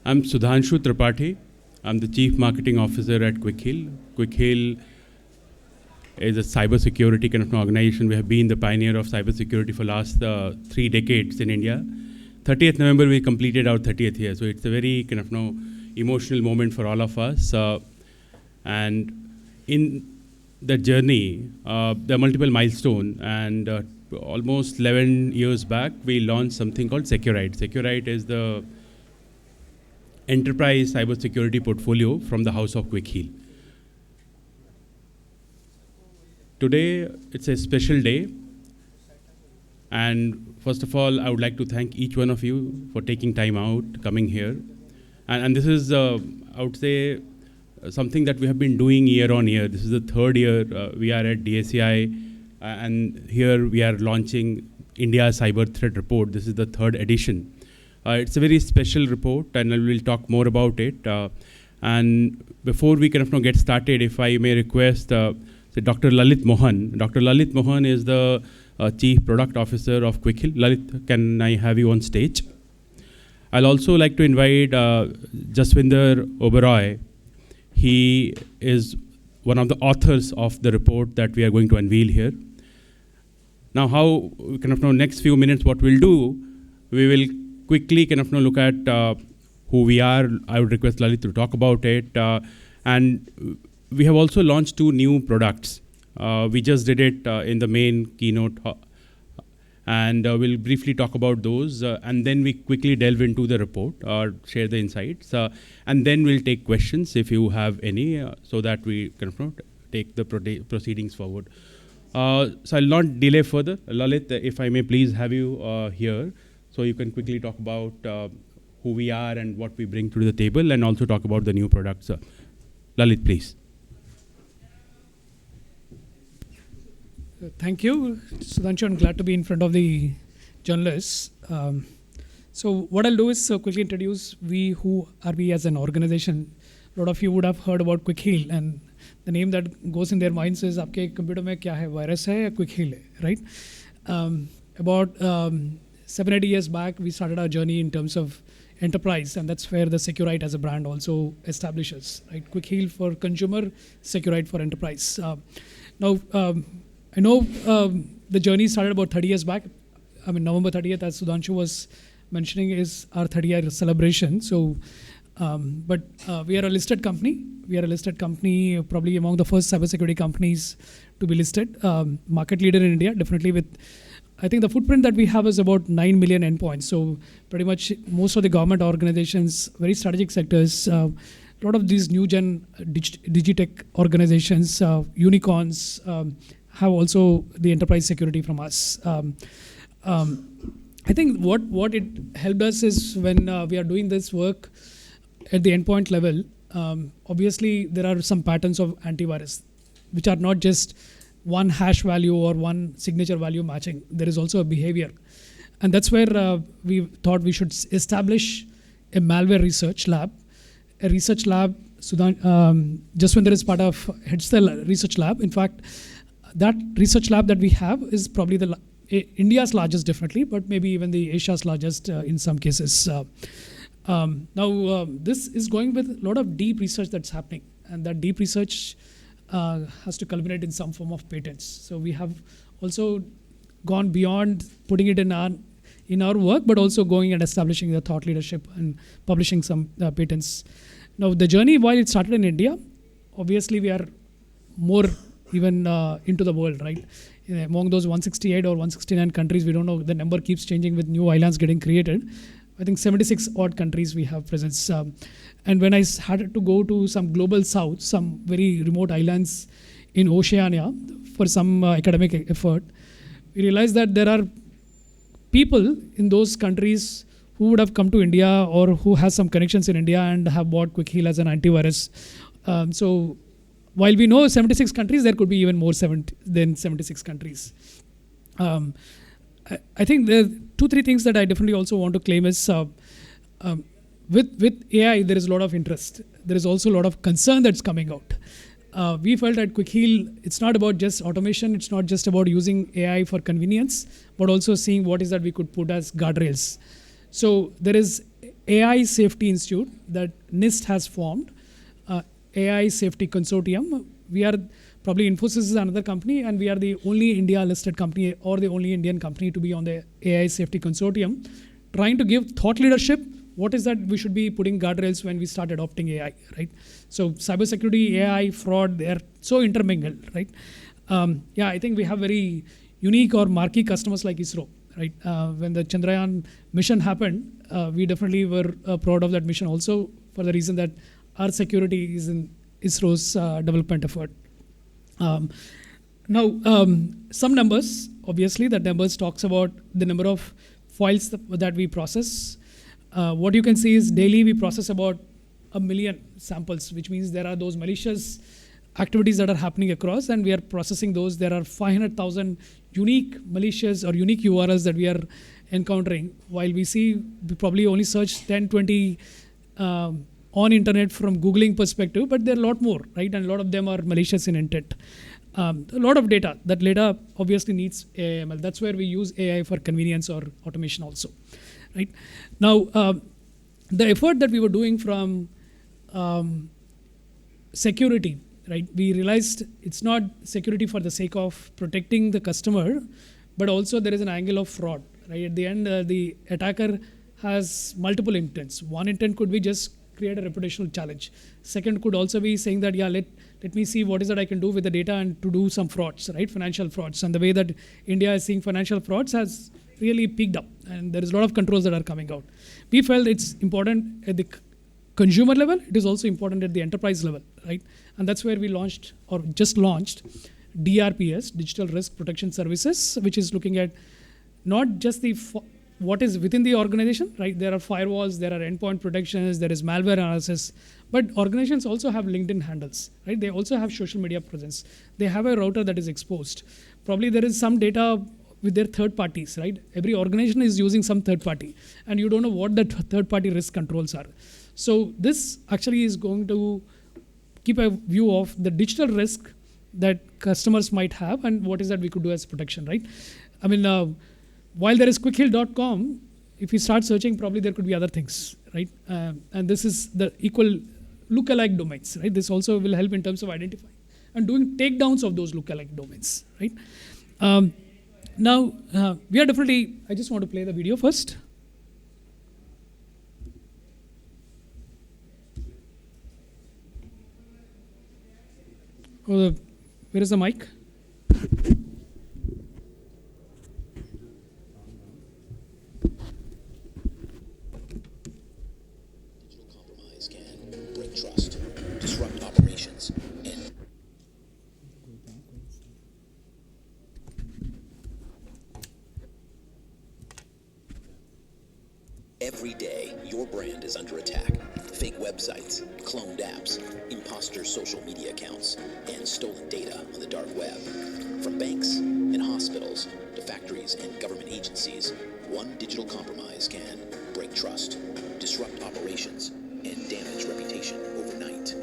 I'm Sudhanshu Tripathi. I'm the Chief Marketing Officer at QuickHeal. QuickHeal is a cybersecurity kind of an organization. We have been the pioneer of cybersecurity for last 3 decades in India. 30th November, we completed our 30th year. So it's a very kind of emotional moment for all of us. And in the journey, there are multiple milestones. And almost 11 years back, we launched something called Securite. Securite is the enterprise cybersecurity portfolio from the house of QuickHeal. Today, it's a special day. And first of all, I would like to thank each one of you for taking time out, coming here. And this is, I would say, something that we have been doing year on year. This is the third year we are at DSCI, and here we are launching India Cyber Threat Report. This is the third edition. It's a very special report, and I will talk more about it. And before we kind of get started, if I may request Dr. Lalit Mohan. Dr. Lalit Mohan is the Chief Product Officer of QuickHeal. Lalit, can I have you on stage? I'll also like to invite Jaswinder Oberoi. He is one of the authors of the report that we are going to unveil here. Now, how kind of next few minutes, what we'll do, we will quickly kind of look at who we are. I would request Lalit to talk about it. And we have also launched 2 new products. We just did it in the main keynote. And we'll briefly talk about those. And then we quickly delve into the report or share the insights. And then we'll take questions if you have any, so that we kind of take the proceedings forward. So I'll not delay further. Lalit, if I may please have you here, so you can quickly talk about who we are and what we bring to the table, and also talk about the new products. Lalit, please. Thank you, Sudhanshu. I'm glad to be in front of the journalists. So what I'll do is quickly introduce who are we as an organization. A lot of you would have heard about QuickHeal, and the name that goes in their minds is, आपके computer में क्या है, virus है या QuickHeal है, right? About 7-8 years back, we started our journey in terms of enterprise, and that's where the Securite as a brand also establishes, right? QuickHeal for consumer, Securite for enterprise. Now, I know the journey started about 30 years back. I mean, November 30th, as Sudhanshu was mentioning, is our 30-year celebration. So, but we are a listed company. We are a listed company, probably among the first cybersecurity companies to be listed. Market leader in India, definitely with, I think the footprint that we have is about 9 million endpoints. So pretty much most of the government organizations, very strategic sectors, a lot of these new gen digitech organizations, unicorns, have also the enterprise security from us. I think what it helped us is when we are doing this work at the endpoint level, obviously there are some patterns of antivirus, which are not just one hash value or one signature value matching. There is also a behavior. And that's where we thought we should establish a malware research lab. A research lab, Jaswinder is part of heads the research lab. In fact, that research lab that we have is probably India's largest, definitely, but maybe even the Asia's largest in some cases. Now, this is going with a lot of deep research that's happening, and that deep research has to culminate in some form of patents. So we have also gone beyond putting it in our work, but also going and establishing the thought leadership and publishing some patents. Now, the journey, while it started in India, obviously we are more even into the world, right? Among those 168 or 169 countries, we don't know, the number keeps changing with new islands getting created. I think 76 odd countries we have presence. And when I started to go to some global south, some very remote islands in Oceania for some academic effort, we realized that there are people in those countries who would have come to India or who has some connections in India and have bought QuickHeal as an antivirus. So while we know 76 countries, there could be even more than 76 countries. I think there are 2-3 things that I definitely also want to claim is with AI, there is a lot of interest. There is also a lot of concern that's coming out. We felt at QuickHeal, it's not about just automation. It's not just about using AI for convenience, but also seeing what is that we could put as guardrails. So there is AI Safety Institute that NIST has formed, AI Safety Consortium. We are probably Infosys is another company, and we are the only India listed company or the only Indian company to be on the AI Safety Consortium, trying to give thought leadership. What is that we should be putting guardrails when we start adopting AI, right? So cybersecurity, AI, fraud, they are so intermingled, right? Yeah, I think we have very unique or marquee customers like ISRO, right? When the Chandrayaan mission happened, we definitely were proud of that mission also for the reason that our security is in ISRO's development effort. Now, some numbers, obviously, that numbers talks about the number of files that we process. What you can see is daily we process about 1 million samples, which means there are those malicious activities that are happening across, and we are processing those. There are 500,000 unique malicious or unique URLs that we are encountering. While we probably only search 10, 20 on internet from Googling perspective, but there are a lot more, right? And a lot of them are malicious in intent. A lot of data. That data obviously needs AIML. That's where we use AI for convenience or automation also, right? Now, the effort that we were doing from security, right? We realized it's not security for the sake of protecting the customer, but also there is an angle of fraud, right? At the end, the attacker has multiple intents. One intent could be just create a reputational challenge. Second could also be saying that, yeah, let me see what is that I can do with the data and to do some frauds, right? Financial frauds. And the way that India is seeing financial frauds has really peaked up, and there is a lot of controls that are coming out. We felt it's important at the consumer level. It is also important at the enterprise level, right? And that's where we launched or just launched DRPS, Digital Risk Protection Services, which is looking at not just what is within the organization, right? There are firewalls, there are endpoint protections, there is malware analysis, but organizations also have LinkedIn handles, right? They also have social media presence. They have a router that is exposed. Probably there is some data with their third parties, right? Every organization is using some third party, and you don't know what the third party risk controls are. So this actually is going to keep a view of the digital risk that customers might have and what is that we could do as protection, right? I mean, while there is quickheal.com, if you start searching, probably there could be other things, right? And this is the equal lookalike domains, right? This also will help in terms of identifying and doing takedowns of those lookalike domains, right? Now, we are definitely, I just want to play the video first. Oh, where is the mic? Digital compromise can break trust, disrupt operations, and every day, your brand is under attack. Fake websites, cloned apps, imposter social media accounts, and stolen data on the dark web. From banks and hospitals to factories and government agencies, one digital compromise can break trust, disrupt operations, and damage reputation overnight.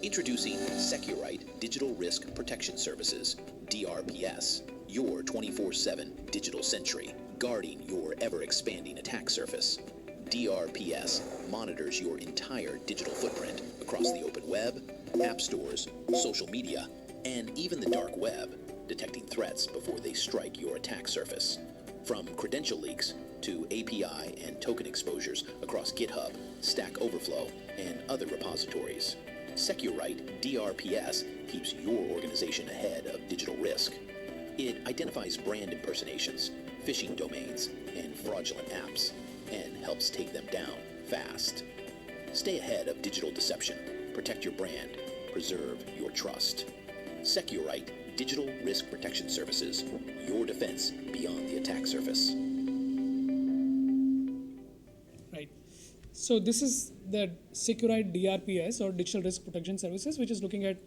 Introducing Securite Digital Risk Protection Services, DRPS, your 24/7 digital sentry, guarding your ever-expanding attack surface. DRPS monitors your entire digital footprint across the open web, app stores, social media, and even the dark web, detecting threats before they strike your attack surface. From credential leaks to API and token exposures across GitHub, Stack Overflow, and other repositories, Securite DRPS keeps your organization ahead of digital risk. It identifies brand impersonations, phishing domains, and fraudulent apps, and helps take them down fast. Stay ahead of digital deception, protect your brand, preserve your trust. Securite Digital Risk Protection Services, your defense beyond the attack surface. Right. So this is the Securite DRPS or Digital Risk Protection Services, which is looking at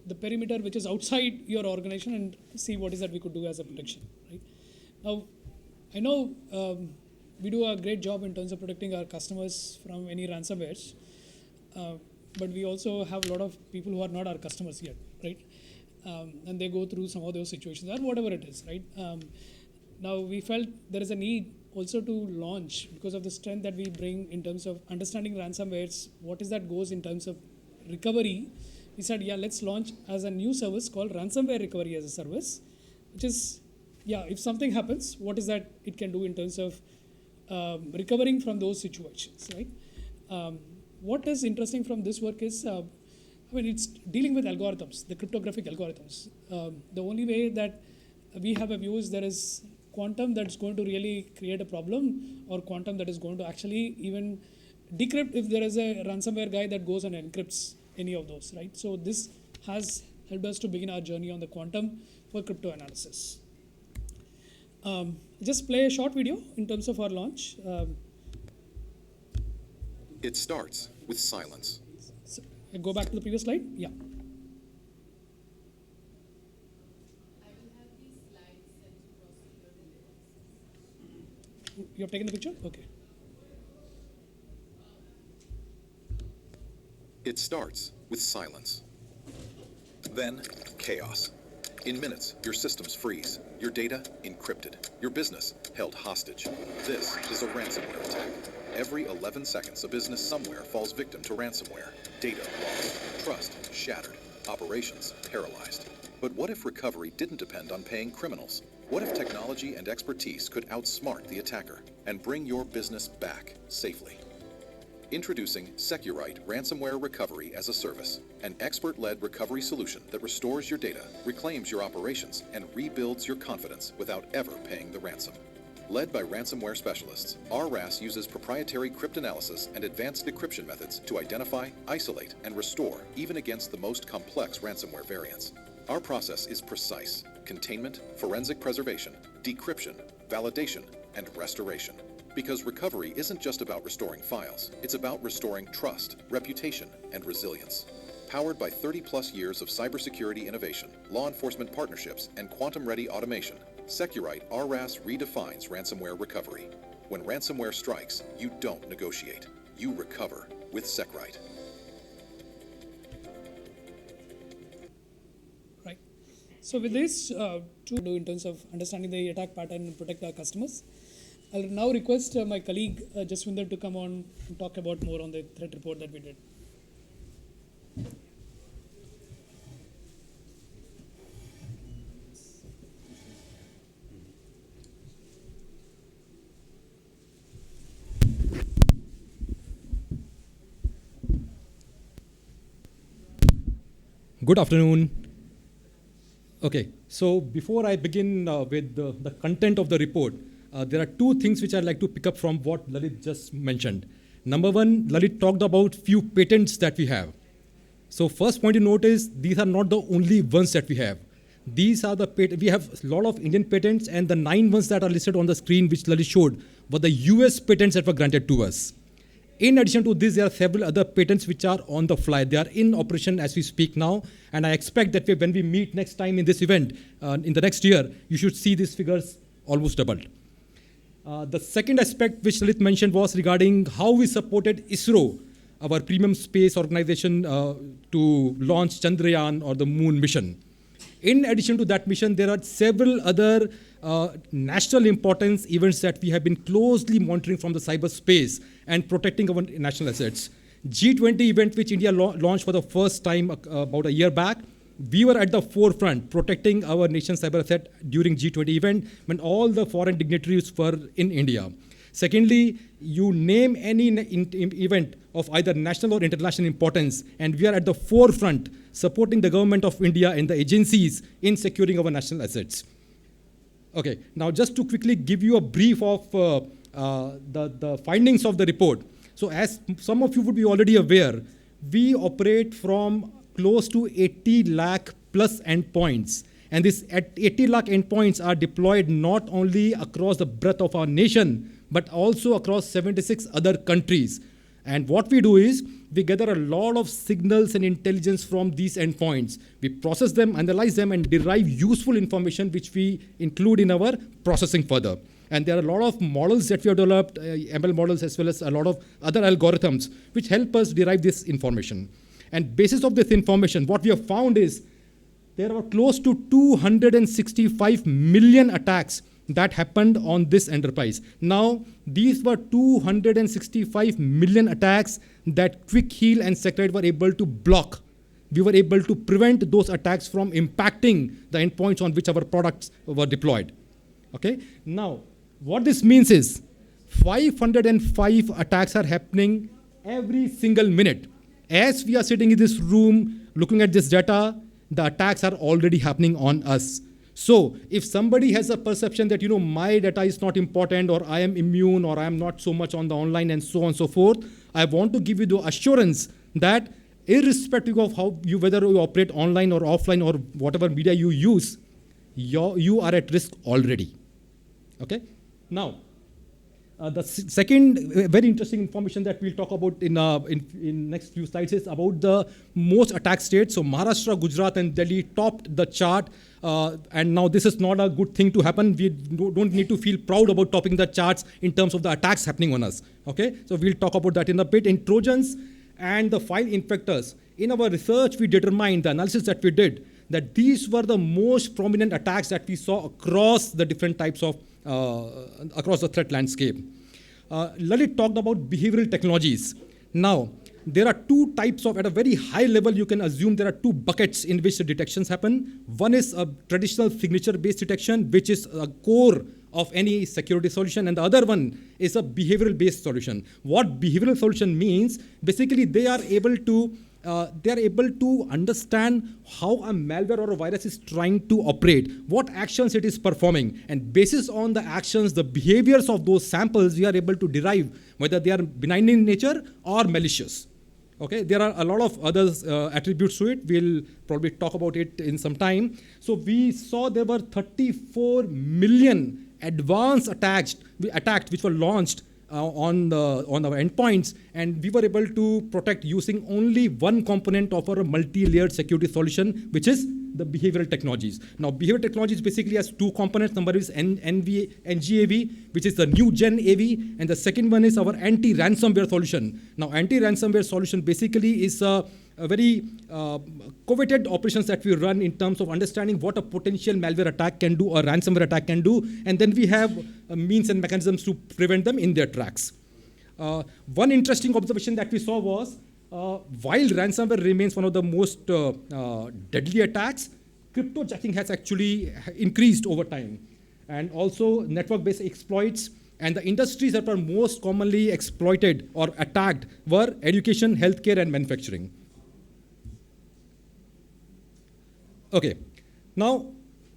the perimeter which is outside your organization and see what is that we could do as a protection, right? Now, I know we do a great job in terms of protecting our customers from any ransomwares, but we also have a lot of people who are not our customers yet, right? And they go through some of those situations or whatever it is, right? Now we felt there is a need also to launch because of the strength that we bring in terms of understanding ransomwares, what is that goes in terms of recovery. We said, yeah, let's launch as a new service called ransomware recovery as a service, which is, yeah, if something happens, what is that it can do in terms of recovering from those situations, right? What is interesting from this work is, it's dealing with algorithms, the cryptographic algorithms. The only way that we have a view is there is quantum that's going to really create a problem, or quantum that is going to actually even decrypt if there is a ransomware guy that goes and encrypts any of those, right? So this has helped us to begin our journey on the quantum for crypto analysis. Just play a short video in terms of our launch. It starts with silence. So go back to the previous slide. Yeah. You have taken the picture? Okay. It starts with silence. Then, chaos. In minutes, your systems freeze, your data encrypted, your business held hostage. This is a ransomware attack. Every 11 seconds, a business somewhere falls victim to ransomware. Data lost, trust shattered, operations paralyzed. But what if recovery didn't depend on paying criminals? What if technology and expertise could outsmart the attacker and bring your business back safely? Introducing Securite Ransomware Recovery as a Service, an expert-led recovery solution that restores your data, reclaims your operations, and rebuilds your confidence without ever paying the ransom. Led by ransomware specialists, our RAS uses proprietary cryptanalysis and advanced decryption methods to identify, isolate, and restore even against the most complex ransomware variants. Our process is precise: containment, forensic preservation, decryption, validation, and restoration. Because recovery isn't just about restoring files, it's about restoring trust, reputation, and resilience. Powered by 30-plus years of cybersecurity innovation, law enforcement partnerships, and quantum-ready automation, Securite RAS redefines ransomware recovery. When ransomware strikes, you don't negotiate. You recover with Securite. Right. So with this, to do in terms of understanding the attack pattern and protect our customers, I'll now request my colleague Jaswinder to come on and talk about more on the threat report that we did. Good afternoon. Okay, so before I begin with the content of the report, there are two things which I'd like to pick up from what Lalit just mentioned. Number one, Lalit talked about few patents that we have. So first point to note is these are not the only ones that we have. These are the we have a lot of Indian patents, and the 9 ones that are listed on the screen which Lalit showed were the US patents that were granted to us. In addition to this, there are several other patents which are on the fly. They are in operation as we speak now, and I expect that when we meet next time in this event, in the next year, you should see these figures almost doubled. The second aspect which Lalit mentioned was regarding how we supported ISRO, our premium space organization, to launch Chandrayaan or the Moon mission. In addition to that mission, there are several other national importance events that we have been closely monitoring from the cyberspace and protecting our national assets. G20 event, which India launched for the first time about a year back, we were at the forefront protecting our nation's cyber asset during G20 event when all the foreign dignitaries were in India. Secondly, you name any event of either national or international importance, and we are at the forefront supporting the government of India and the agencies in securing our national assets. Okay, now just to quickly give you a brief of the findings of the report. So as some of you would be already aware, we operate from close to 80 lakh plus endpoints. And these 80 lakh endpoints are deployed not only across the breadth of our nation, but also across 76 other countries. And what we do is, we gather a lot of signals and intelligence from these endpoints. We process them, analyze them, and derive useful information which we include in our processing further. And there are a lot of models that we have developed, ML models, as well as a lot of other algorithms, which help us derive this information. And basis of this information, what we have found is there are close to 265 million attacks that happened on this enterprise. Now, these were 265 million attacks that Quick Heal and SecRite were able to block. We were able to prevent those attacks from impacting the endpoints on which our products were deployed. Okay? Now, what this means is 505 attacks are happening every single minute. As we are sitting in this room looking at this data, the attacks are already happening on us. So if somebody has a perception that, my data is not important, or I am immune, or I am not so much on the online and so on and so forth, I want to give you the assurance that irrespective of whether you operate online or offline or whatever media you use, you are at risk already. Okay? Now, the second very interesting information that we'll talk about in next few slides is about the most attacked states. So Maharashtra, Gujarat, and Delhi topped the chart. And now this is not a good thing to happen. We don't need to feel proud about topping the charts in terms of the attacks happening on us. Okay, so we'll talk about that in a bit. In Trojans and the file infectors, in our research, we determined, the analysis that we did, that these were the most prominent attacks that we saw across the different types of, across the threat landscape. Lalit talked about behavioral technologies. Now, there are two types of, at a very high level, you can assume there are two buckets in which the detections happen. One is a traditional signature-based detection, which is a core of any security solution, and the other one is a behavioral-based solution. What behavioral solution means, basically they are able to understand how a malware or a virus is trying to operate, what actions it is performing, and basis on the actions, the behaviors of those samples, we are able to derive whether they are benign in nature or malicious. Okay, there are a lot of other attributes to it. We'll probably talk about it in some time. So we saw there were 34 million advanced attacks which were launched on our endpoints, and we were able to protect using only one component of our multi-layered security solution, which is the behavioral technologies. Now, behavioral technologies basically has two components. Number is NGAV, which is the new gen AV, and the second one is our anti-ransomware solution. Now, anti-ransomware solution basically is a very coveted operations that we run in terms of understanding what a potential malware attack can do or ransomware attack can do, and then we have means and mechanisms to prevent them in their tracks. One interesting observation that we saw was, while ransomware remains one of the most deadly attacks, cryptojacking has actually increased over time. And also network-based exploits, and the industries that were most commonly exploited or attacked were education, healthcare, and manufacturing. Okay, now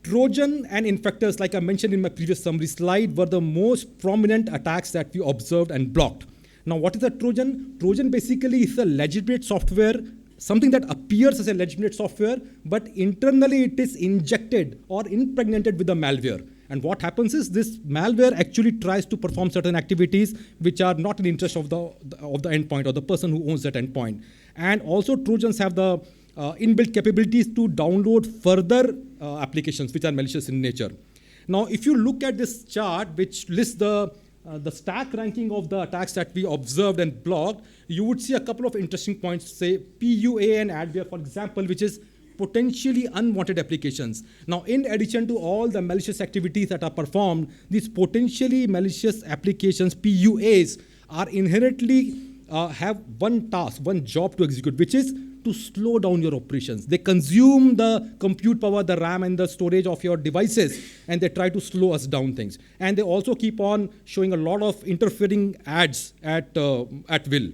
Trojan and infectors, like I mentioned in my previous summary slide, were the most prominent attacks that we observed and blocked. Now, what is a Trojan? Trojan basically is a legitimate software, something that appears as a legitimate software, but internally it is injected or impregnated with the malware. And what happens is this malware actually tries to perform certain activities which are not in the interest of the endpoint or the person who owns that endpoint. And also Trojans have the inbuilt capabilities to download further applications which are malicious in nature. Now, if you look at this chart, which lists the stack ranking of the attacks that we observed and blocked, you would see a couple of interesting points, say PUA and adware, for example, which is potentially unwanted applications. Now, in addition to all the malicious activities that are performed, these potentially malicious applications, PUAs, are inherently have one task, one job to execute, which is to slow down your operations. They consume the compute power, the RAM, and the storage of your devices, and they try to slow us down things. And they also keep on showing a lot of interfering ads at will.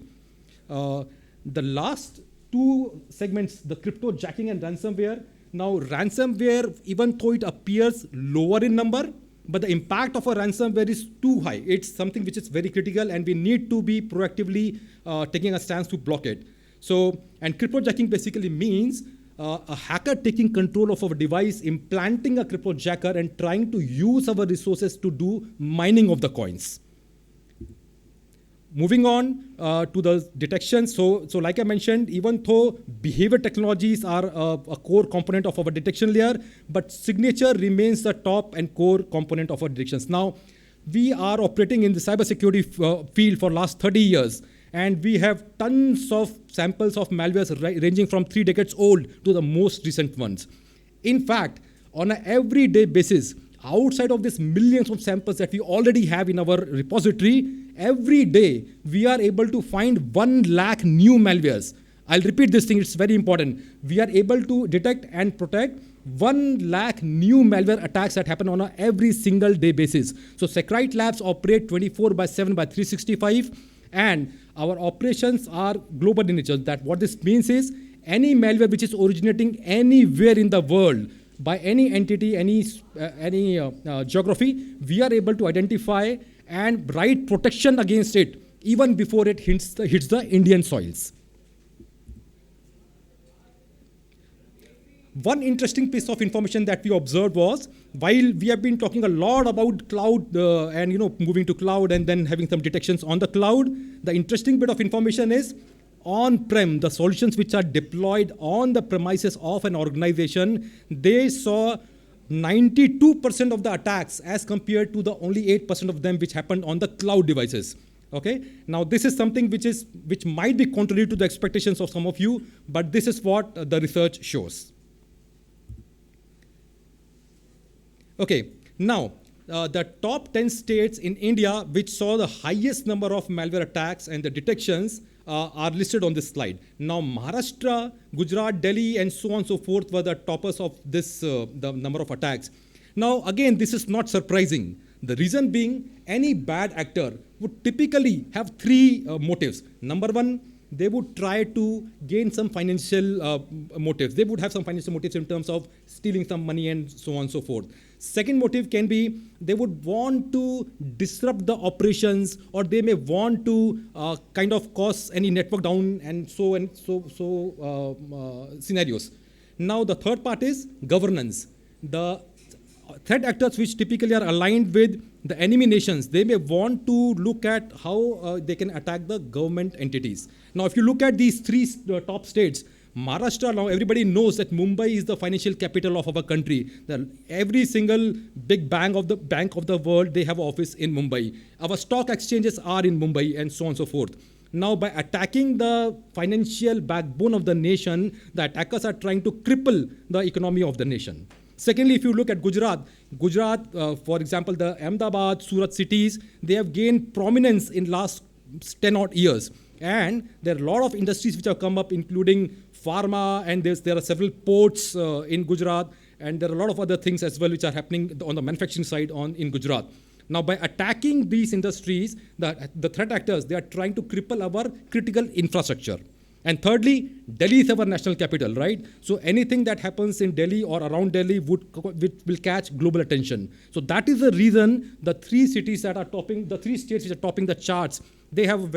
The last two segments, the cryptojacking and ransomware. Now, ransomware, even though it appears lower in number, but the impact of a ransomware is too high. It's something which is very critical, and we need to be proactively taking a stance to block it. So, and cryptojacking basically means a hacker taking control of our device, implanting a cryptojacker, and trying to use our resources to do mining of the coins. Moving on to the detection. So like I mentioned, even though behavior technologies are a core component of our detection layer, but signature remains the top and core component of our detections. Now, we are operating in the cybersecurity field for last 30 years. And we have tons of samples of malwares ranging from 3 decades old to the most recent ones. In fact, on an everyday basis, outside of these millions of samples that we already have in our repository, every day we are able to find 1 lakh new malwares. I'll repeat this thing, it's very important. We are able to detect and protect 1 lakh new malware attacks that happen on a every single day basis. So Seqrite Labs operate 24/7 by 365, and our operations are global in nature. That what this means is any malware which is originating anywhere in the world by any entity, any geography, we are able to identify and write protection against it even before it hits the Indian soils. One interesting piece of information that we observed was, while we have been talking a lot about cloud and moving to cloud and then having some detections on the cloud, the interesting bit of information is on-prem, the solutions which are deployed on the premises of an organization, they saw 92% of the attacks as compared to the only 8% of them which happened on the cloud devices. Okay. Now this is something which might be contrary to the expectations of some of you, but this is what the research shows. Okay, now the top 10 states in India which saw the highest number of malware attacks and the detections are listed on this slide. Now Maharashtra, Gujarat, Delhi, and so on and so forth were the toppers of this, the number of attacks. Now again, this is not surprising. The reason being, any bad actor would typically have 3 motives. Number one, they would try to gain some financial motives. They would have some financial motives in terms of stealing some money and so on and so forth. Second motive can be they would want to disrupt the operations, or they may want to kind of cause any network down and so scenarios. Now the third part is governance. The threat actors which typically are aligned with the enemy nations, they may want to look at how they can attack the government entities. Now if you look at these 3 top states, Maharashtra, now everybody knows that Mumbai is the financial capital of our country. Every single big bank of the world, they have office in Mumbai. Our stock exchanges are in Mumbai and so on and so forth. Now by attacking the financial backbone of the nation, the attackers are trying to cripple the economy of the nation. Secondly, if you look at Gujarat, for example, the Ahmedabad, Surat cities, they have gained prominence in last 10 odd years. And there are a lot of industries which have come up, including pharma, and there are several ports in Gujarat, and there are a lot of other things as well which are happening on the manufacturing side in Gujarat. Now, by attacking these industries, the threat actors, they are trying to cripple our critical infrastructure. And thirdly, Delhi is our national capital, right? So anything that happens in Delhi or around Delhi will catch global attention. So that is the reason the 3 cities that are topping, the 3 states which are topping the charts, we have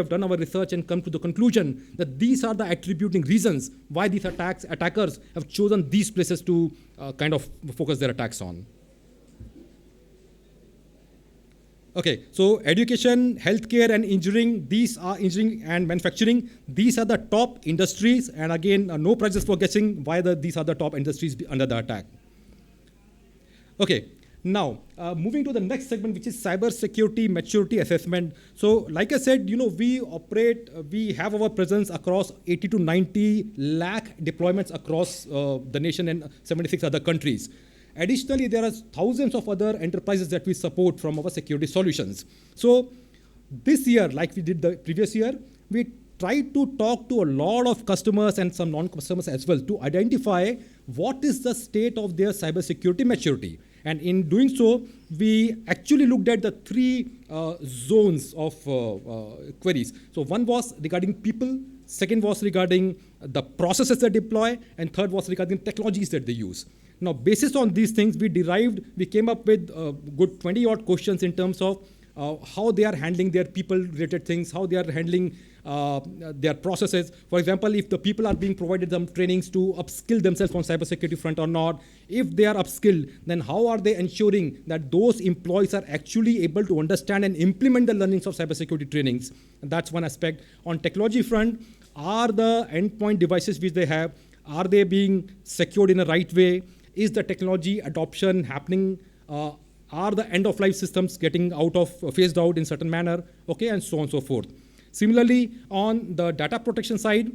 done our research and come to the conclusion that these are the attributing reasons why these attackers have chosen these places to kind of focus their attacks on. Okay, so education, healthcare, and engineering, engineering and manufacturing, these are the top industries, and again, no prizes for guessing why these are the top industries under the attack. Okay, now, moving to the next segment, which is cybersecurity maturity assessment. So, like I said, we have our presence across 80 to 90 lakh deployments across the nation and 76 other countries. Additionally, there are thousands of other enterprises that we support from our security solutions. So this year, like we did the previous year, we tried to talk to a lot of customers and some non-customers as well to identify what is the state of their cybersecurity maturity. And in doing so, we actually looked at the 3 zones of queries. So one was regarding people, second was regarding the processes they deploy, and third was regarding technologies that they use. Now, based on these things, we came up with good 20 odd questions in terms of how they are handling their people-related things, how they are handling their processes. For example, if the people are being provided some trainings to upskill themselves on cybersecurity front or not. If they are upskilled, then how are they ensuring that those employees are actually able to understand and implement the learnings of cybersecurity trainings? And that's one aspect. On technology front, are the endpoint devices which they have, are they being secured in the right way? Is the technology adoption happening? Are the end-of-life systems getting phased out in certain manner? Okay, and so on and so forth. Similarly, on the data protection side,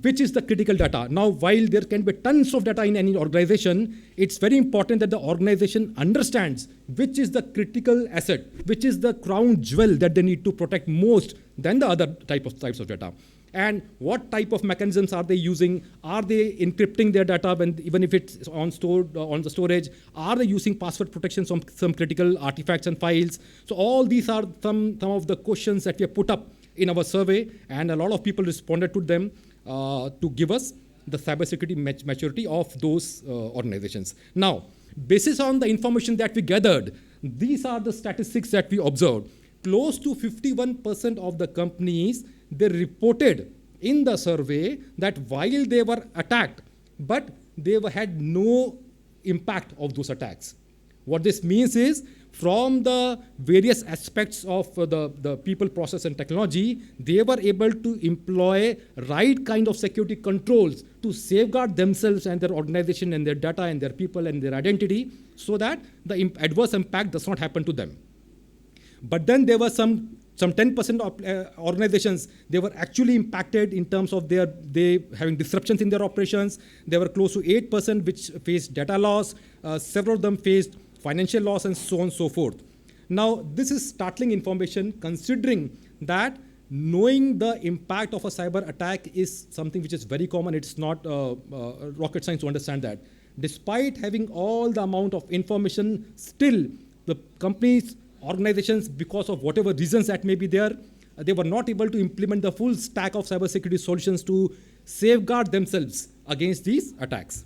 which is the critical data. Now, while there can be tons of data in any organization, it's very important that the organization understands which is the critical asset, which is the crown jewel that they need to protect most than the other types of data. And what type of mechanisms are they using? Are they encrypting their data even if it's on the storage? Are they using password protections on some critical artifacts and files? So all these are some of the questions that we have put up in our survey, and a lot of people responded to them to give us the cybersecurity maturity of those organizations. Now, basis on the information that we gathered, these are the statistics that we observed. Close to 51% of the companies, they reported in the survey that while they were attacked, but they had no impact of those attacks. What this means is, from the various aspects of the people, process, and technology, they were able to employ right kind of security controls to safeguard themselves and their organization and their data and their people and their identity so that the adverse impact does not happen to them. But then there were some 10% of organizations, they were actually impacted in terms of they having disruptions in their operations. There were close to 8% which faced data loss. Several of them faced financial loss, and so on and so forth. Now, this is startling information considering that knowing the impact of a cyber attack is something which is very common. It's not rocket science to understand that. Despite having all the amount of information, still the companies, organizations, because of whatever reasons that may be there, they were not able to implement the full stack of cybersecurity solutions to safeguard themselves against these attacks.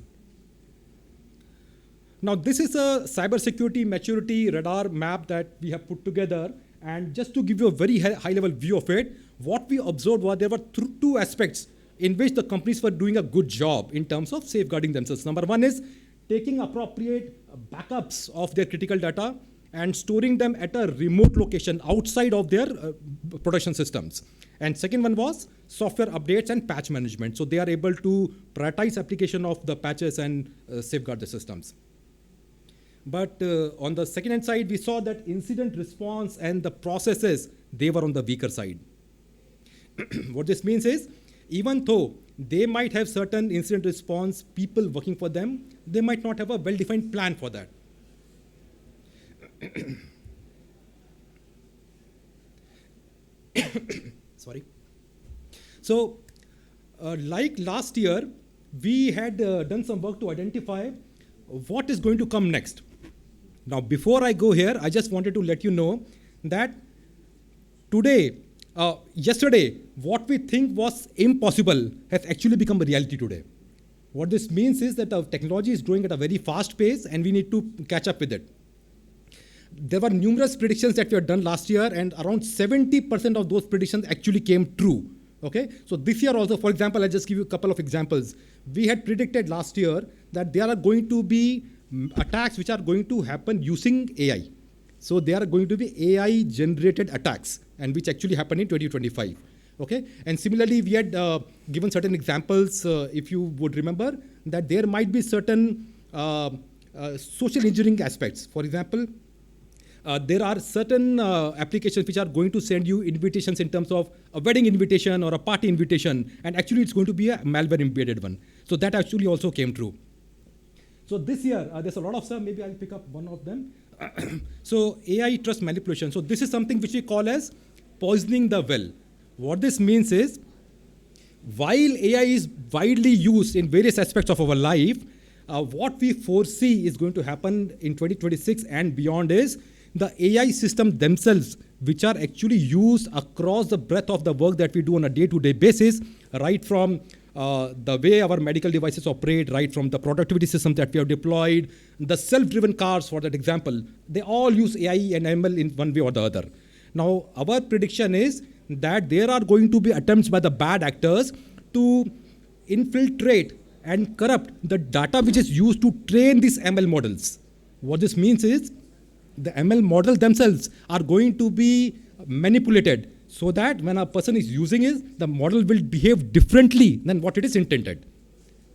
Now, this is a cybersecurity maturity radar map that we have put together. And just to give you a very high-level view of it, what we observed was there were two aspects in which the companies were doing a good job in terms of safeguarding themselves. Number one is taking appropriate backups of their critical data and storing them at a remote location outside of their production systems. And second one was software updates and patch management. So they are able to prioritize application of the patches and safeguard the systems. But on the second hand side, we saw that incident response and the processes, they were on the weaker side. What this means is, even though they might have certain incident response people working for them, they might not have a well-defined plan for that. Sorry. So, like last year, we had done some work to identify what is going to come next. Now, before I go here, I just wanted to let you know that yesterday, what we think was impossible has actually become a reality today. What this means is that our technology is growing at a very fast pace and we need to catch up with it. There were numerous predictions that were done last year, and around 70% of those predictions actually came true. Okay? So this year also, for example, I'll just give you a couple of examples. We had predicted last year that there are going to be attacks which are going to happen using AI. So there are going to be AI-generated attacks, and which actually happened in 2025. Okay? And similarly, we had given certain examples, if you would remember, that there might be certain social engineering aspects. For example, there are certain applications which are going to send you invitations in terms of a wedding invitation or a party invitation, and actually it's going to be a malware embedded one. So that actually also came true. So this year, there's a lot of stuff, maybe I'll pick up one of them. So AI trust manipulation. So this is something which we call as poisoning the well. What this means is, while AI is widely used in various aspects of our life, what we foresee is going to happen in 2026 and beyond is the AI systems themselves, which are actually used across the breadth of the work that we do on a day-to-day basis, right from the way our medical devices operate, right from the productivity system that we have deployed, the self-driven cars, for that example, they all use AI and ML in one way or the other. Now, our prediction is that there are going to be attempts by the bad actors to infiltrate and corrupt the data which is used to train these ML models. What this means is the ML models themselves are going to be manipulated so that when a person is using it, the model will behave differently than what it is intended.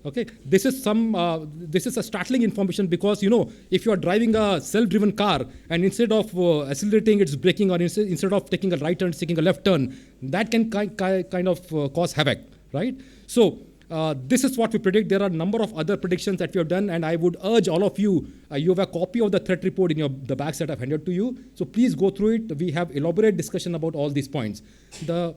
Okay, this is a startling information because, you know, if you are driving a self-driven car and instead of accelerating, it's braking, or instead of taking a right turn, it's taking a left turn, that can kind of cause havoc, right? So this is what we predict. There are a number of other predictions that we have done, and I would urge all of you, you have a copy of the threat report in the bags that I've handed to you. So please go through it. We have elaborate discussion about all these points. The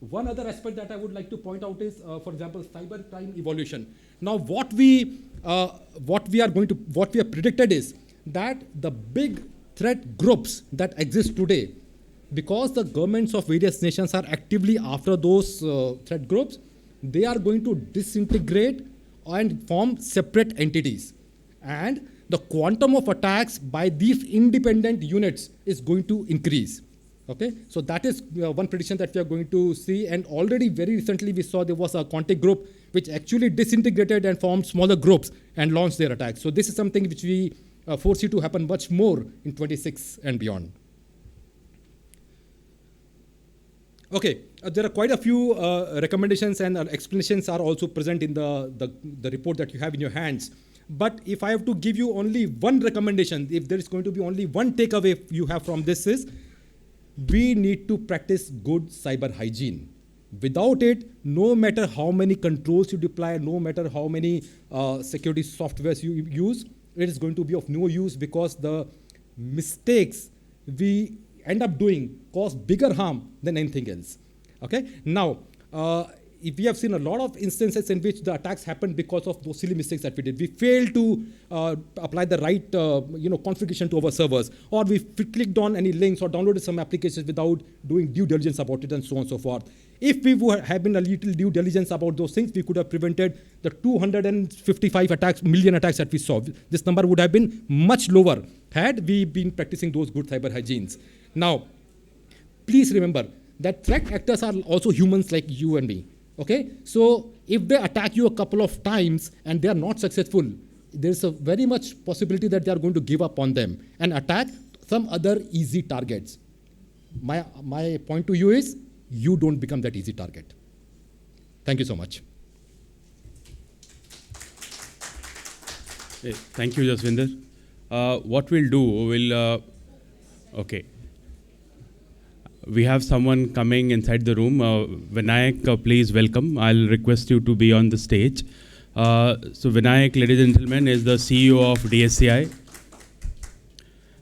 one other aspect that I would like to point out is, for example, cybercrime evolution. Now, what we have predicted is that the big threat groups that exist today, because the governments of various nations are actively after those threat groups, they are going to disintegrate and form separate entities. And the quantum of attacks by these independent units is going to increase. Okay, so that is one prediction that we are going to see. And already very recently we saw there was a Quantic group which actually disintegrated and formed smaller groups and launched their attacks. So this is something which we foresee to happen much more in 26 and beyond. Okay, there are quite a few recommendations and explanations are also present in the report that you have in your hands. But if I have to give you only one recommendation, if there is going to be only one takeaway you have from this is, we need to practice good cyber hygiene. Without it, no matter how many controls you deploy, no matter how many security softwares you use, it is going to be of no use because the mistakes we end up doing cause bigger harm than anything else. Okay? Now, if we have seen a lot of instances in which the attacks happened because of those silly mistakes that we did. We failed to apply the right configuration to our servers, or we clicked on any links or downloaded some applications without doing due diligence about it and so on and so forth. If we would have been a little due diligence about those things, we could have prevented the 255 million attacks that we saw. This number would have been much lower had we been practicing those good cyber hygienes. Now, please remember that threat actors are also humans like you and me. Okay, so if they attack you a couple of times and they are not successful, there's a very much possibility that they are going to give up on them and attack some other easy targets. My point to you is, you don't become that easy target. Thank you so much. Hey, thank you, Jaswinder. What we'll do, okay. We have someone coming inside the room. Vinayak, please welcome. I'll request you to be on the stage. So Vinayak, ladies and gentlemen, is the CEO of DSCI.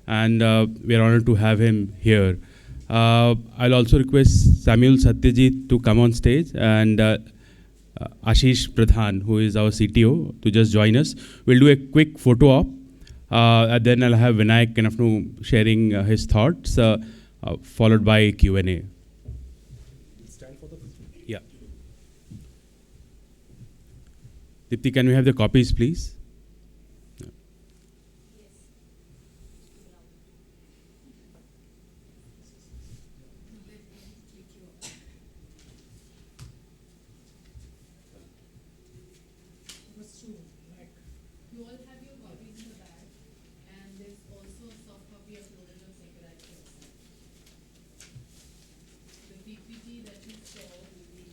And we are honored to have him here. I'll also request Samuel Satyajit to come on stage and Ashish Pradhan, who is our CTO, to just join us. We'll do a quick photo op. And then I'll have Vinayak sharing his thoughts. Followed by Q&A. Yeah. Dipti, can we have the copies, please? You all have your copies in the bag, and there's also a soft copy uploaded on Seqrite website. The PPT that you saw will be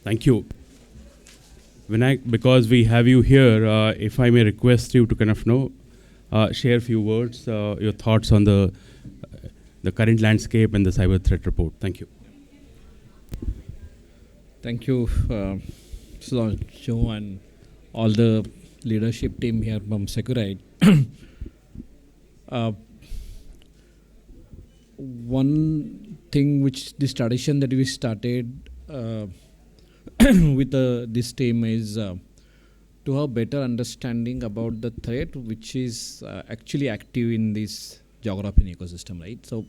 Thank you. Vinayak, because we have you here, if I may request you to share a few words, your thoughts on the current landscape and the cyber threat report. Thank you. Thank you, Joe, and all the leadership team here from Seqrite. One thing which this tradition that we started with this team is to have better understanding about the threat which is actually active in this geography and ecosystem, right? So,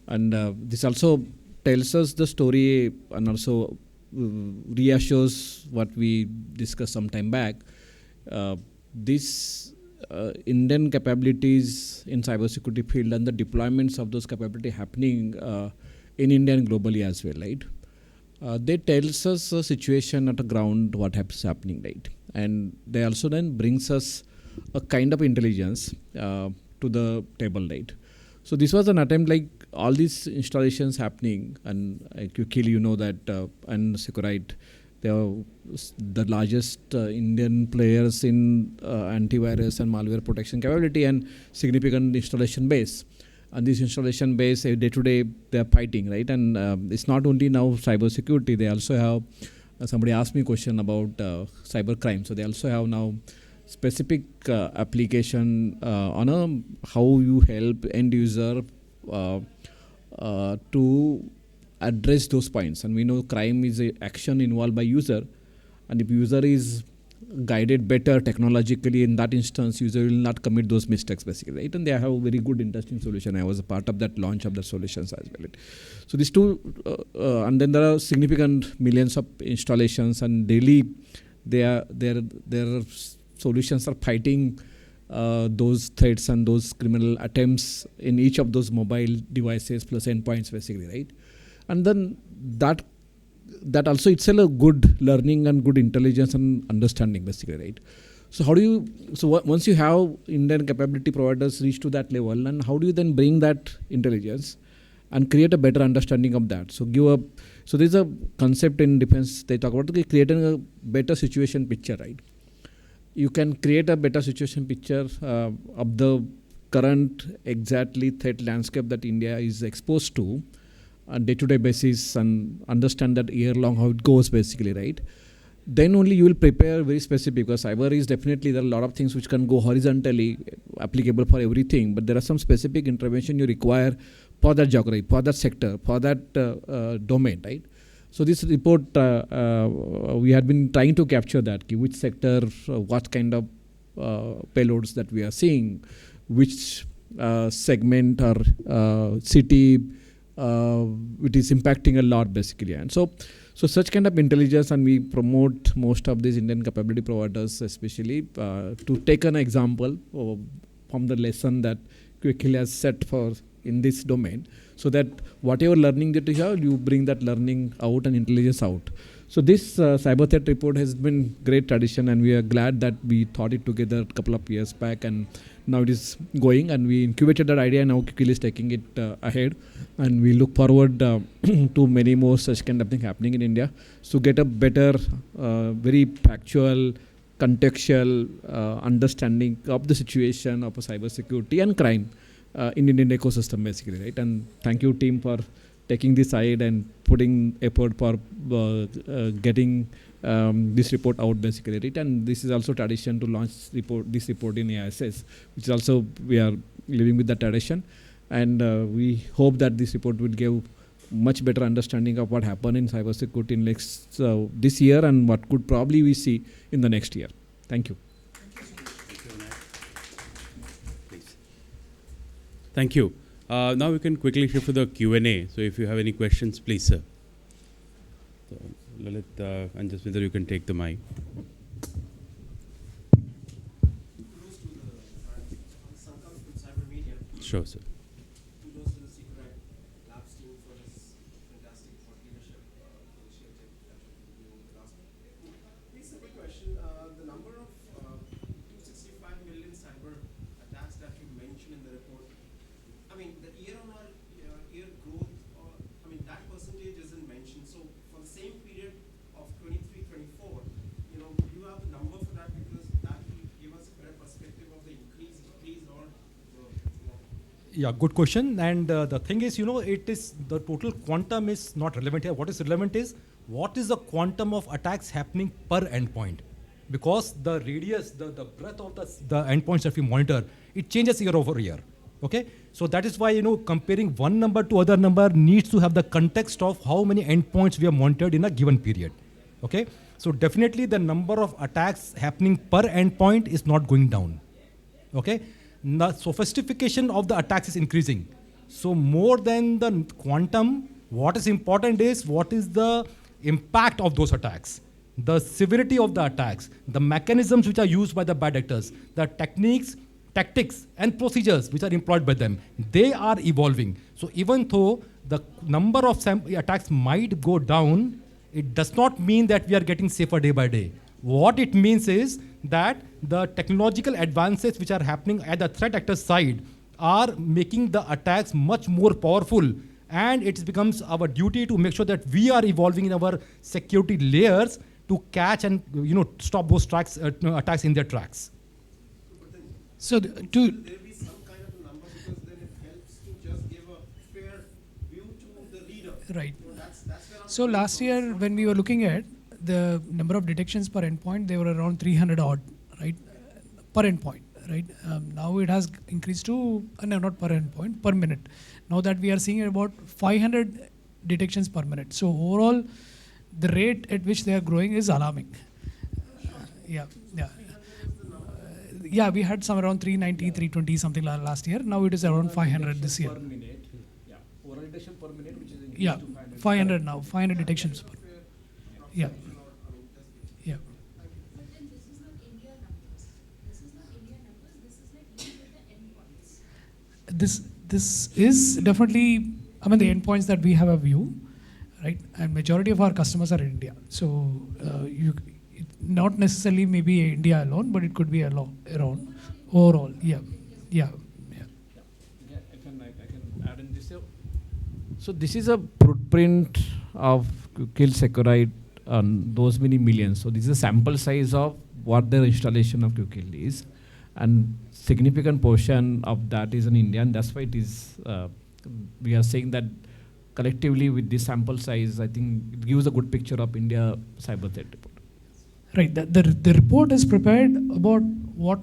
and this also tells us the story and also reassures what we discussed some time back. This Indian capabilities in cybersecurity field and the deployments of those capability happening in India and globally as well, right? They tells us a situation at the ground, what is happening, right? And they also then brings us a kind of intelligence to the table, right? So this was an attempt, like all these installations happening, and quickly you know that, and Seqrite, they are the largest Indian players in antivirus and malware protection capability and significant installation base. And this installation base, day to day, they are fighting, right? And it's not only now cybersecurity, they also have, somebody asked me a question about cyber crime. So they also have now specific application on how you help end user to address those points. And we know crime is an action involved by user, and if user is guided better technologically in that instance, user will not commit those mistakes basically, right? And they have a very good interesting solution. I was a part of that launch of the solutions as well. So these two, and then there are significant millions of installations, and daily their solutions are fighting those threats and those criminal attempts in each of those mobile devices plus endpoints basically, right? And then that also itself a good learning and good intelligence and understanding basically, right? So how do you, once you have Indian capability providers reach to that level, and how do you then bring that intelligence and create a better understanding of that? So there's a concept in defense, they talk about creating a better situation picture, right? You can create a better situation picture of the current exactly threat landscape that India is exposed to on day-to-day basis, and understand that year-long how it goes basically, right? Then only you will prepare very specific, because cyber is definitely, there are a lot of things which can go horizontally applicable for everything, but there are some specific intervention you require for that geography, for that sector, for that domain, right? So this report, we had been trying to capture that, which sector, what kind of payloads that we are seeing, which segment or city, it is impacting a lot basically. And so such kind of intelligence, and we promote most of these Indian capability providers especially to take an example from the lesson that Quickheal has set for in this domain, so that whatever learning that you have, you bring that learning out and intelligence out. So this cyber threat report has been great tradition, and we are glad that we thought it together a couple of years back, and now it is going, and we incubated that idea, and now Quickheal is taking it ahead, and we look forward to many more such kind of thing happening in India, so get a better, very factual, contextual understanding of the situation of cybersecurity and crime in Indian ecosystem basically, right? And thank you team for taking this side and putting effort for getting this report out basically, right? And this is also tradition to launch this report in AISS, which is also, we are living with that tradition, and we hope that this report will give much better understanding of what happened in cybersecurity in next this year, and what could probably we see in the next year. Thank you. Thank you. Now we can quickly shift to the Q&A. So if you have any questions, please, sir. So Lalit and Jasminder, you can take the mic. Sure, sir. Kudos to the Seqrite Labs team for this fantastic thought leadership initiative that you've been doing in the last. Please, a quick question. The number of 265 million cyber attacks that you mentioned in the report, I mean, the year-on-year growth, I mean, that percentage isn't mentioned. So for the same period of 23-24, do you have a number for that? Because that will give us a better perspective of the increase, decrease, or Yeah, good question. And the thing is, it is the total quantum is not relevant here. What is relevant is what is the quantum of attacks happening per endpoint, because the radius, the breadth of the endpoints that we monitor, it changes year over year. Okay, so that is why comparing one number to other number needs to have the context of how many endpoints we have monitored in a given period. Okay, so definitely the number of attacks happening per endpoint is not going down. Okay. The sophistication of the attacks is increasing. So more than the quantum, what is important is what is the impact of those attacks, the severity of the attacks, the mechanisms which are used by the bad actors, the techniques, tactics, and procedures which are employed by them, they are evolving. So even though the number of attacks might go down, it does not mean that we are getting safer day by day. What it means is that the technological advances which are happening at the threat actor side are making the attacks much more powerful, and it becomes our duty to make sure that we are evolving in our security layers to catch and stop those attacks in their tracks. So to Will there be some kind of a number, because then it helps to just give a fair view to the reader. right. That's where I'm So coming last from. year, when we were looking at the number of detections per endpoint, they were around 300 odd, right? Per endpoint, right? Now it has increased to, no, not per endpoint, per minute. Now that we are seeing about 500 detections per minute. So overall, the rate at which they are growing is alarming. Yeah, yeah. Yeah, we had some around 390, 320 something last year. Now it is around 500 this year. Per minute. Yeah. Overall detection per minute, which is increased Yeah, to 500. 500 now, 500 detections per. Yeah, yeah. But then this is not India numbers. This is not India numbers, this is like linked with the endpoints. This is definitely, I mean, the endpoints that we have a view, right? And majority of our customers are in India. So not necessarily maybe India alone, but it could be around overall. Yeah, yeah, yeah. Yeah, I can add in this. So this is a footprint of Kill Securite on those many millions. So this is a sample size of what the installation of QKill is, and significant portion of that is in India, and that's why it is. We are saying that collectively with this sample size, I think it gives a good picture of India cyber threat report. Right. The report is prepared about what.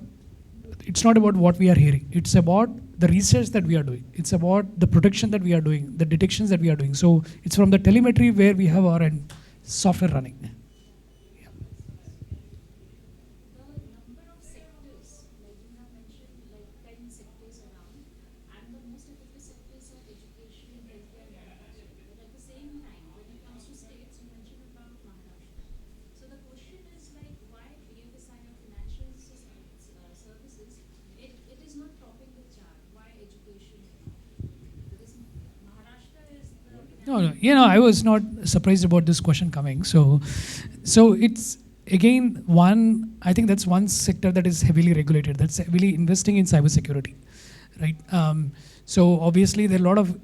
It's not about what we are hearing. It's about the research that we are doing. It's about the protection that we are doing, the detections that we are doing. So it's from the telemetry where we have our software running. The number of sectors, like you have mentioned, like 10 sectors around, and the most effective sectors are education, healthcare, and manufacturing. But at the same time, when it comes to states, you mentioned about Maharashtra. So the question is like, why BFSI or financial services, it is not topping the chart. Why education? Because Maharashtra is the No, I was not surprised about this question coming. So it's again one. I think that's one sector that is heavily regulated. That's heavily investing in cybersecurity, right? So obviously there are a lot of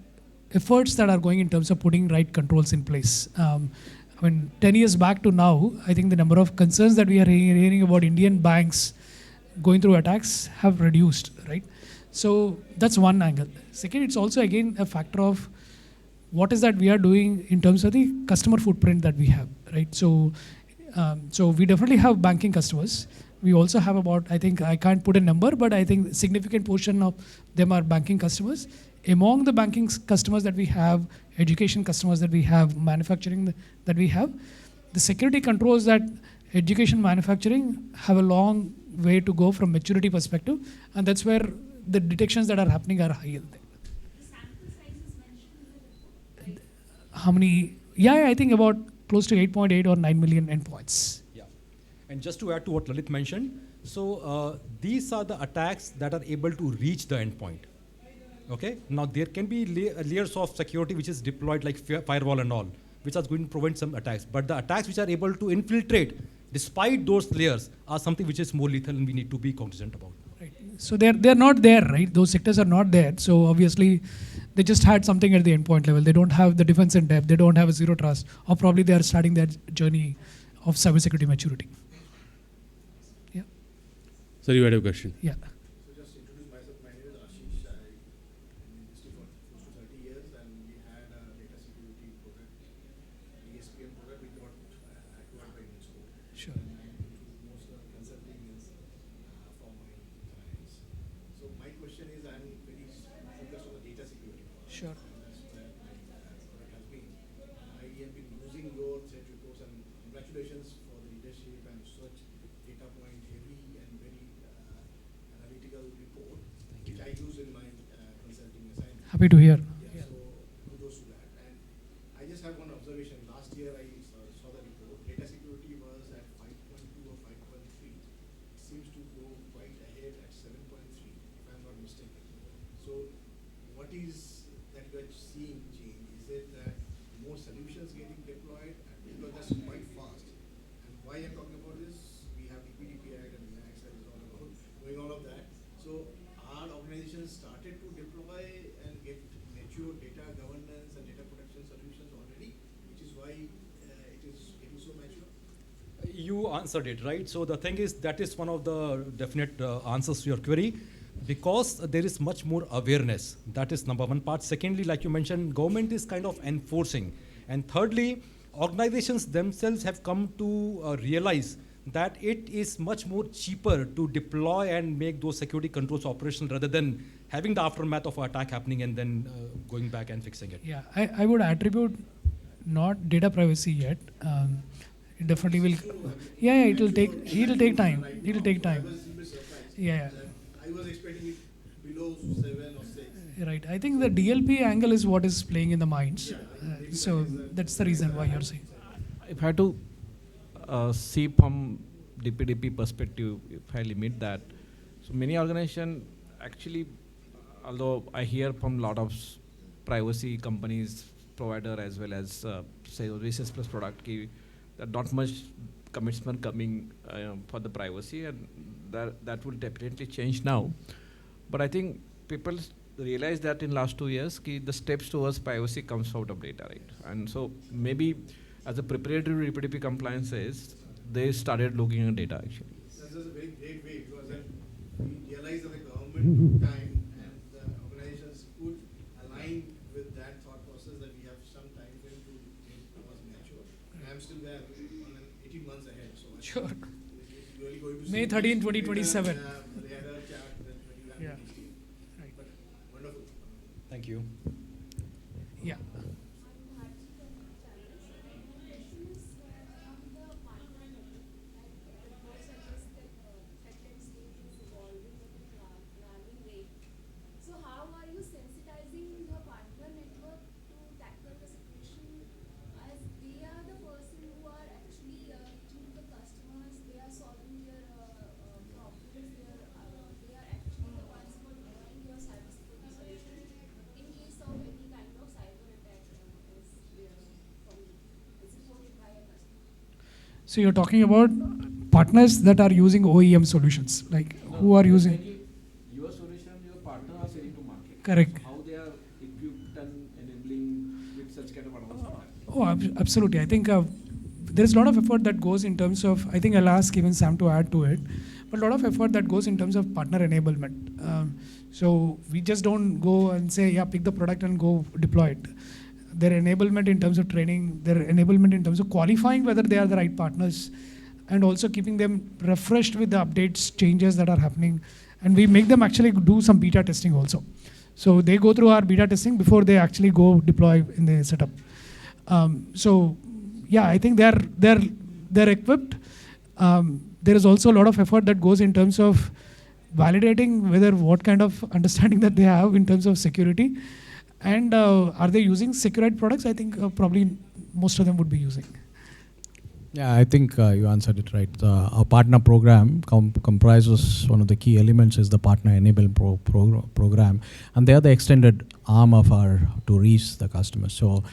efforts that are going in terms of putting right controls in place. I mean, 10 years back to now, I think the number of concerns that we are hearing about Indian banks going through attacks have reduced, right? So that's one angle. Second, it's also again a factor of what is that we are doing in terms of the customer footprint that we have, right? So we definitely have banking customers. We also have about, I think I can't put a number, but I think significant portion of them are banking customers. Among the banking customers that we have, education customers that we have, manufacturing that we have, the security controls that education manufacturing have a long way to go from maturity perspective, and that's where the detections that are happening are higher. sample size is mentioned in the report. How many? Yeah, I think about close to 8.8 or 9 million endpoints. Yeah. And just to add to what Lalit mentioned, so these are the attacks that are able to reach the endpoint. Okay. Now there can be layers of security which is deployed like firewall and all, which are going to prevent some attacks. But the attacks which are able to infiltrate despite those layers are something which is more lethal, and we need to be cognizant about. Right. So they're not there, right? Those sectors are not there. So obviously, they just had something at the endpoint level. They don't have the defense in depth. They don't have a zero trust, or probably they are starting their journey of cybersecurity maturity. Yeah. Sir, you had a question. Yeah. So just introduce myself. My name is Ashish. I'm in the industry for close to 30 years, and we had a data security product, ESPN product, which got acquired by Nisco. Sure. And I do most of the consulting is for my clients. So my question is, I'm very focused on the data security. Sure. And that's where my product has been. I have been using your threat reports, and congratulations for the leadership and such data point heavy and very analytical report, which I use in my consulting assignment. Happy to hear. Yeah, so kudos to that. And I just have one observation. Last year I you answered it, right? So the thing is, that is one of the definite answers to your query, because there is much more awareness. That is number one part. Secondly, like you mentioned, government is kind of enforcing. And thirdly, organizations themselves have come to realize that it is much more cheaper to deploy and make those security controls operational rather than having the aftermath of an attack happening and then going back and fixing it. Yeah, I would attribute not data privacy yet. It definitely will. Yeah, it'll take time. It'll take time. Yeah. I was expecting it below 7 or 6. Right. I think the DLP angle is what is playing in the minds. So that's the reason why you're saying. If I had to see from DPDP perspective, if I limit that, so many organizations actually, although I hear from a lot of privacy companies, provider as well as say services plus product key, that not much commitment coming for the privacy, and that will definitely change now. But I think people realize that in last 2 years, the steps towards privacy comes out of data, right? And so maybe as a preparatory DPDP compliance is, they started looking at data actually. That's just a very great way, because then we realize that the government took time and the organizations could align with that thought process that we have some time frame to make ours mature. And I'm still there on 18 months ahead. So I Sure. think it's really going to May see 13, much 2027. better, radar chart than when you have Yeah. the team. Right. But wonderful. Thank you. Yeah. So how are you sensitizing your partner network to tackle the situation, as they are the person who are actually reaching the customers, they are solving their problems, they are actually the ones who are deploying your cybersecurity solution in case of any kind of cyber attack is reported by a customer. So you're talking about partners that are using OEM solutions, like who are using. Your solution, your partner are selling to market. Correct. How they are equipped and enabling with such kind of advanced Oh, absolutely. I think there's a lot of effort that goes in terms of, I think I'll ask even Sam to add to it, but a lot of effort that goes in terms of partner enablement. So we just don't go and say, yeah, pick the product and go deploy it. Their enablement in terms of training, their enablement in terms of qualifying whether they are the right partners, and also keeping them refreshed with the updates, changes that are happening. And we make them actually do some beta testing also. So they go through our beta testing before they actually go deploy in the setup. So yeah, I think they're equipped. There is also a lot of effort that goes in terms of validating whether what kind of understanding that they have in terms of security, and are they using secured products? I think probably most of them would be using. Yeah, I think you answered it right. Our partner program comprises, one of the key elements is the partner enable program, and they are the extended arm of to reach the customers. So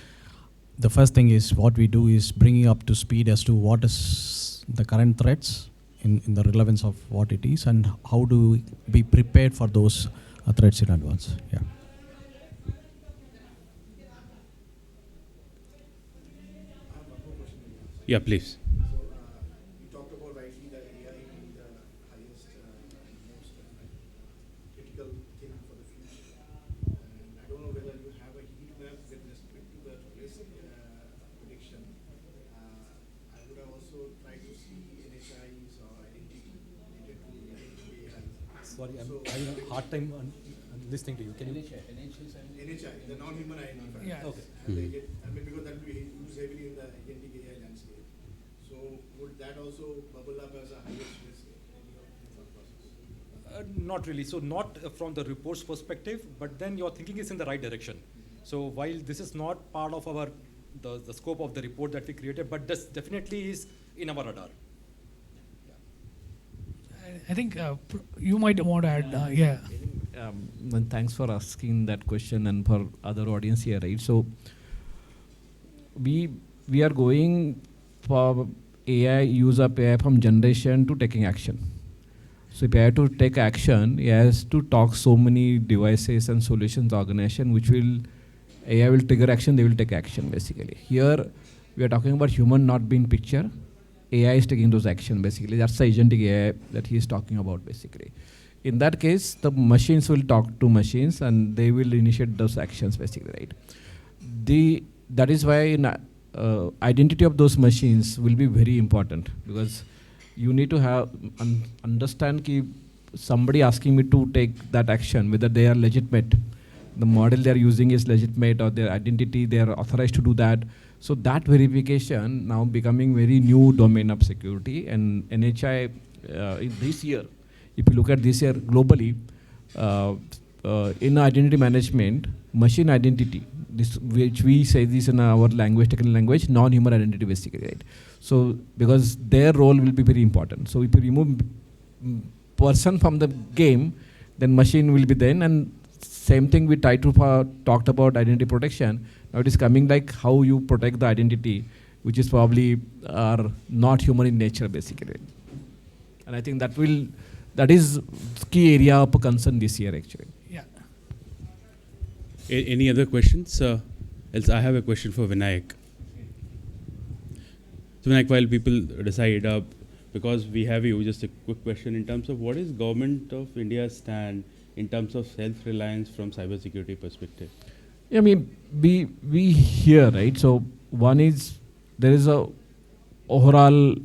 the first thing is what we do is bringing up to speed as to what is the current threats in the relevance of what it is, and how do we be prepared for those threats in advance. Yeah. Yeah, please. So you talked about rightly that AI being the highest and most critical thing for the future. And I don't know whether you have a heat map with respect to the risk prediction. I would have also tried to see NHIs or identity related to AI. Sorry, So- I'm having a hard time listening to you. Can you? NHI, the non-human identifier. Yeah. Okay. And they get, I mean, because that will be used heavily in the agentic AI landscape. So would that also bubble up as a highest risk in your thought process? Not really. So not from the report's perspective, but then your thinking is in the right direction. So while this is not part of our the scope of the report that we created, but this definitely is in our radar. I think you might want to add, yeah. And thanks for asking that question, and for other audience here, right? So we are going for AI, use of AI from generation to taking action. So if I have to take action, it has to talk so many devices and solutions organization, which AI will trigger action, they will take action basically. Here we are talking about human not being picture, AI is taking those action basically. That's the agentic AI that he is talking about basically. In that case, the machines will talk to machines and they will initiate those actions basically, right? That is why identity of those machines will be very important, because you need to have understand ki somebody asking me to take that action, whether they are legitimate, the model they are using is legitimate, or their identity, they are authorized to do that. So that verification now becoming very new domain of security. And NHI in this year, if you look at this year globally, in identity management, machine identity, this which we say this in our language, technical language, non-human identity basically, right? So because their role will be very important. So if you remove person from the game, then machine will be then. And same thing we tried to talked about identity protection. Now it is coming like how you protect the identity, which is probably are not human in nature basically. And I think that is key area of concern this year actually. Yeah. Any other questions? Else I have a question for Vinayak. So Vinayak, while people decide, because we have you, just a quick question in terms of what is Government of India's stand in terms of self-reliance from cybersecurity perspective? I mean, we hear, right? So one is, there is a overall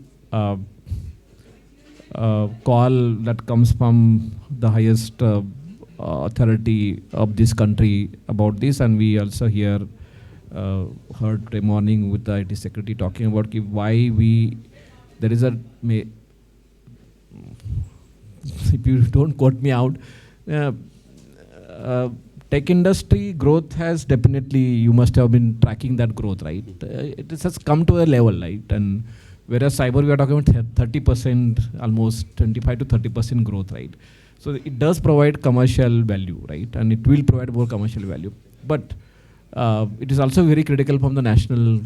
call that comes from the highest authority of this country about this, and we also heard today morning with the IT secretary talking about why there is a, if you don't quote me out, tech industry growth has definitely, you must have been tracking that growth, right? It has come to a level, right? And whereas cyber, we are talking about 30%, almost 25 to 30% growth, right? So it does provide commercial value, right? And it will provide more commercial value. But it is also very critical from the national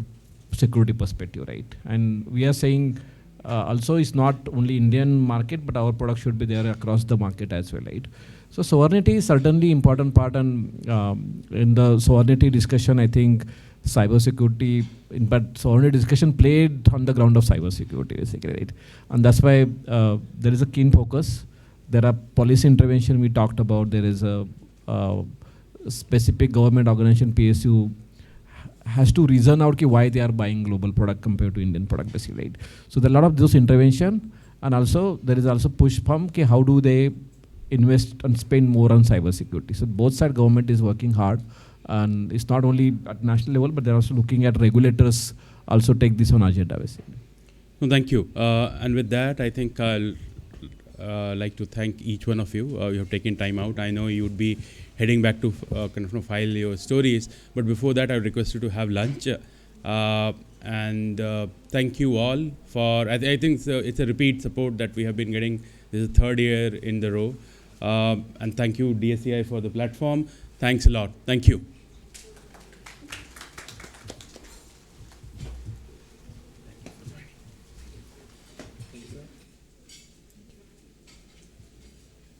security perspective, right? And we are saying also it's not only Indian market, but our product should be there across the market as well, right? So sovereignty is certainly important part, and in the sovereignty discussion, I think cybersecurity, but sovereignty discussion played on the ground of cybersecurity basically, right? And that's why there is a keen focus. There are policy intervention we talked about. There is a specific government organization, PSU, has to reason out why they are buying global product compared to Indian product basically, right? So there are a lot of those intervention, and also there is also push from how do they invest and spend more on cybersecurity. So both side government is working hard, and it's not only at national level, but they're also looking at regulators also take this on agenda basically. No, thank you. And with that, I think I'll like to thank each one of you. You have taken time out. I know you would be heading back to kind of file your stories, but before that, I would request you to have lunch. And thank you all for, I think it's a repeat support that we have been getting. This is the third year in the row. And thank you, DSCI, for the platform. Thanks a lot. Thank you.